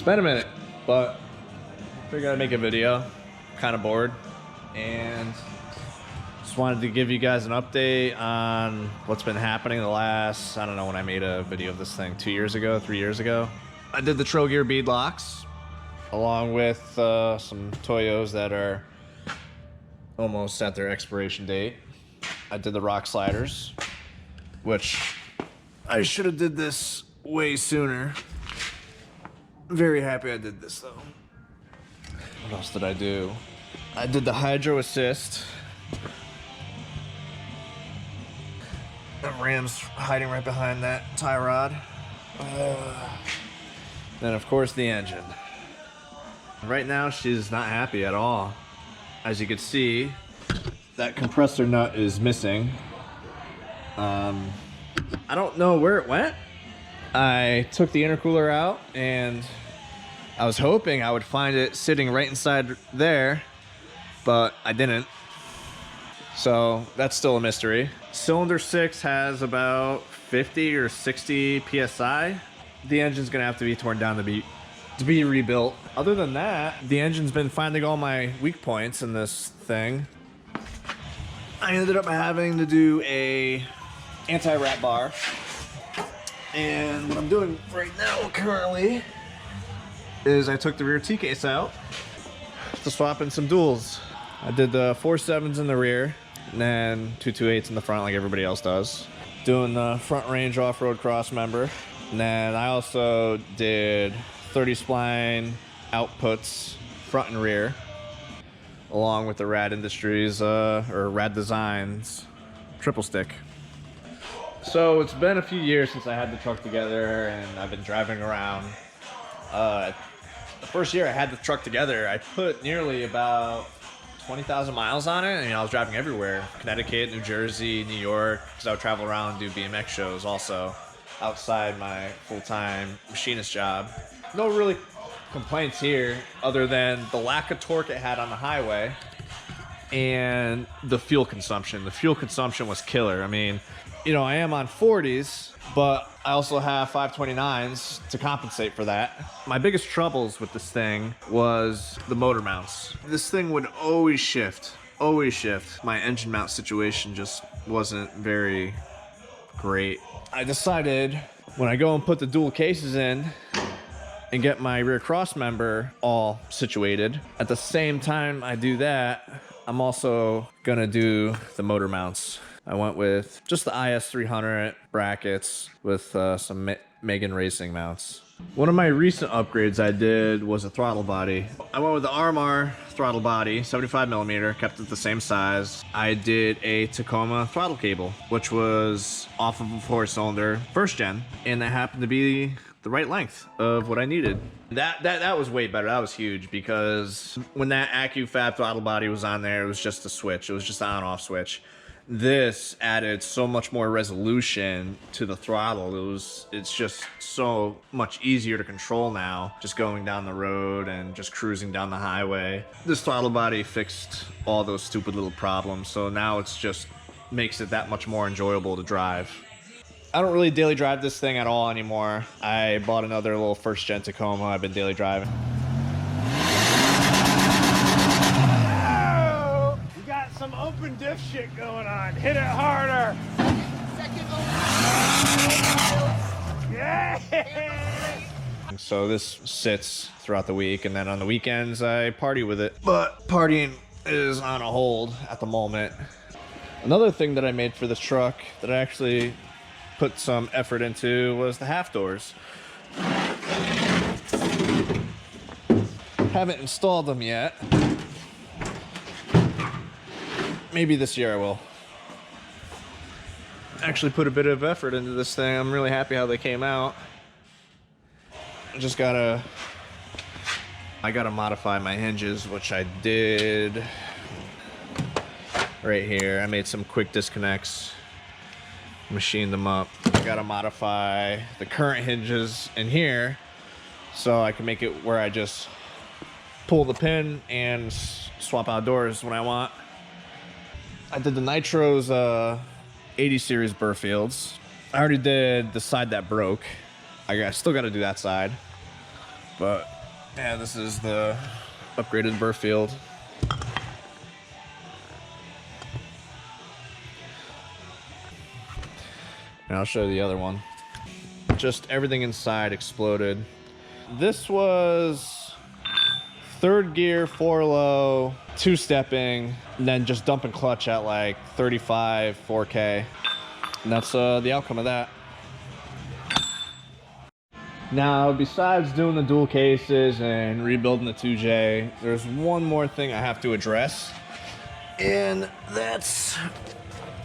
It's been a minute, but I figured I'd make a video. Kind of bored, and just wanted to give you guys an update on what's been happening the last, I don't know when I made a video of this thing, 2 years ago, 3 years ago. I did the Trail Gear bead locks, along with some Toyos that are almost at their expiration date. I did the rock sliders, which I should have did this way sooner. Very happy I did this though. What else did I do? I did the hydro assist. That ram's hiding right behind that tie rod. Then of course the engine. Right now she's not happy at all. As you can see, that compressor nut is missing. I don't know where it went. I took the intercooler out and I was hoping I would find it sitting right inside there, but I didn't. So that's still a mystery. Cylinder 6 has about 50 or 60 PSI. The engine's gonna have to be torn down to be rebuilt. Other than that, the engine's been finding all my weak points in this thing. I ended up having to do a anti-rat bar. And what I'm doing right now currently is I took the rear T-case out to swap in some duals. I did the 4.7s in the rear and then 2.28s in the front like everybody else does. Doing the front range off-road cross member. And then I also did 30 spline outputs front and rear along with the Rad Industries or Rad Designs triple stick. So it's been a few years since I had the truck together and I've been driving around. The first year I had the truck together, I put nearly about 20,000 miles on it. And, I was driving everywhere. Connecticut, New Jersey, New York, because I would travel around and do BMX shows also outside my full-time machinist job. No really complaints here other than the lack of torque it had on the highway and the fuel consumption. The fuel consumption was killer. I mean, I am on 40s, but I also have 529s to compensate for that. My biggest troubles with this thing was the motor mounts. This thing would always shift, always shift. My engine mount situation just wasn't very great. I decided when I go and put the dual cases in and get my rear cross member all situated, at the same time I do that, I'm also gonna do the motor mounts. I went with just the IS300 brackets with some Megan Racing mounts. One of my recent upgrades I did was a throttle body. I went with the RMR throttle body, 75mm, kept it the same size. I did a Tacoma throttle cable, which was off of a 4-cylinder first gen, and that happened to be the right length of what I needed. That was way better. That was huge because when that AccuFab throttle body was on there, it was just a switch. It was just an on-off switch. This added so much more resolution to the throttle. It's just so much easier to control now, just going down the road and just cruising down the highway. This throttle body fixed all those stupid little problems, so now it's just makes it that much more enjoyable to drive. I don't really daily drive this thing at all anymore. I bought another little first gen Tacoma I've been daily driving. Some open diff shit going on. Hit it harder. Yeah. So this sits throughout the week, and then on the weekends I party with it. But partying is on a hold at the moment. Another thing that I made for this truck that I actually put some effort into was the half doors. Haven't installed them yet. Maybe this year I will. Actually put a bit of effort into this thing. I'm really happy how they came out. I gotta modify my hinges, which I did right here. I made some quick disconnects, machined them up. I gotta modify the current hinges in here so I can make it where I just pull the pin and swap out doors when I want. I did the Nitros 80 series Burfields. I already did the side that broke. I still got to do that side. But yeah, this is the upgraded burr field. And I'll show you the other one. Just everything inside exploded. This was 3rd gear, 4-low, 2-stepping, and then just dumping clutch at like 35, 4K. And that's the outcome of that. Now, besides doing the dual cases and rebuilding the 2J, there's one more thing I have to address, and that's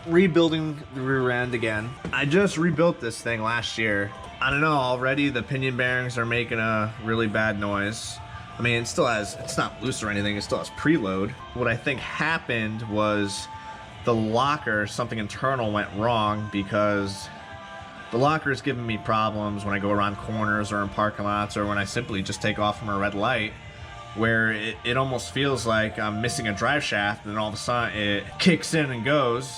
rebuilding the rear end again. I just rebuilt this thing last year. I don't know, already the pinion bearings are making a really bad noise. I mean, it still has, it's not loose or anything, it still has preload. What I think happened was the locker, something internal went wrong, because the locker is giving me problems when I go around corners or in parking lots, or when I simply just take off from a red light, where it almost feels like I'm missing a drive shaft, and then all of a sudden it kicks in and goes.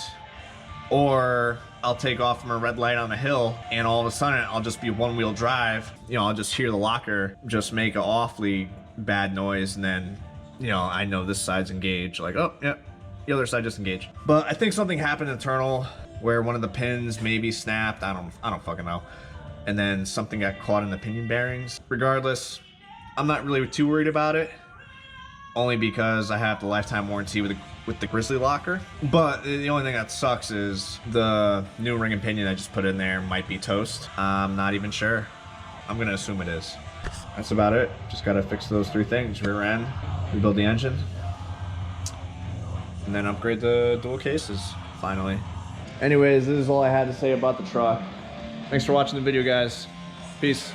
Or I'll take off from a red light on a hill, and all of a sudden I'll just be one-wheel drive. You know, I'll just hear the locker just make an awfully bad noise, and then, you know, I know this side's engaged. Like, oh, yeah, the other side just engaged. But I think something happened internal where one of the pins maybe snapped. I don't fucking know. And then something got caught in the pinion bearings. Regardless, I'm not really too worried about it, only because I have the lifetime warranty with the Grizzly locker. But the only thing that sucks is the new ring and pinion I just put in there might be toast. I'm not even sure. I'm gonna assume it is. That's about it. Just gotta fix those 3 things: rear end, rebuild the engine, and then upgrade the dual cases, finally. Anyways, this is all I had to say about the truck. Thanks for watching the video, guys. Peace.